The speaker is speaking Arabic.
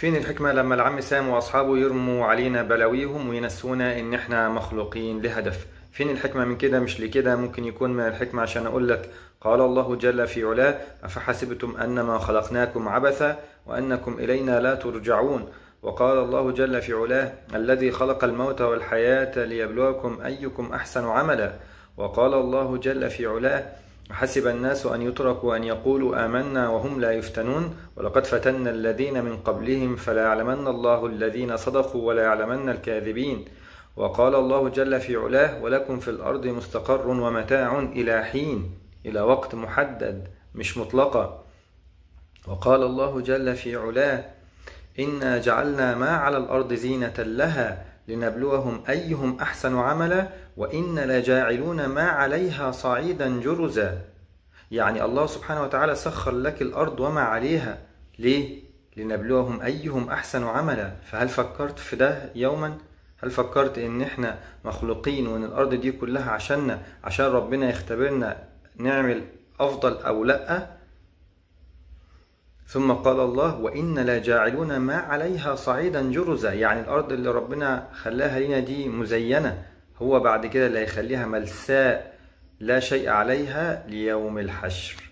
فين الحكمة لما العم سام وأصحابه يرموا علينا بلاويهم وينسونا إن إحنا مخلوقين لهدف؟ فين الحكمة من كده؟ مش لكده ممكن يكون من الحكمة عشان أقول لك قال الله جل في علاه: أفحسبتم أنما خلقناكم عبثا وأنكم إلينا لا ترجعون. وقال الله جل في علاه: الذي خلق الموت والحياة ليبلوكم أيكم أحسن عملا. وقال الله جل في علاه: حسب الناس أن يتركوا أن يقولوا آمنا وهم لا يفتنون ولقد فتنا الذين من قبلهم فلا يعلمن الله الذين صدقوا ولا يعلمن الكاذبين. وقال الله جل في علاه: ولكم في الأرض مستقر ومتاع إلى حين، إلى وقت محدد مش مطلقة. وقال الله جل في علاه: إنا جعلنا ما على الأرض زينة لها لنبلوهم أيهم أحسن عملا وإن لجاعلون ما عليها صعيدا جرزا. يعني الله سبحانه وتعالى سخر لك الأرض وما عليها ليه؟ لنبلوهم أيهم أحسن عملا. فهل فكرت في ده يوما؟ هل فكرت إن إحنا مخلوقين وإن الأرض دي كلها عشان ربنا يختبرنا نعمل أفضل أو لأ؟ ثم قال الله: وإن لجاعلون ما عليها صعيدا جرزا، يعني الأرض اللي ربنا خلاها لنا دي مزينة، هو بعد كده اللي هيخليها ملساء لا شيء عليها ليوم الحشر.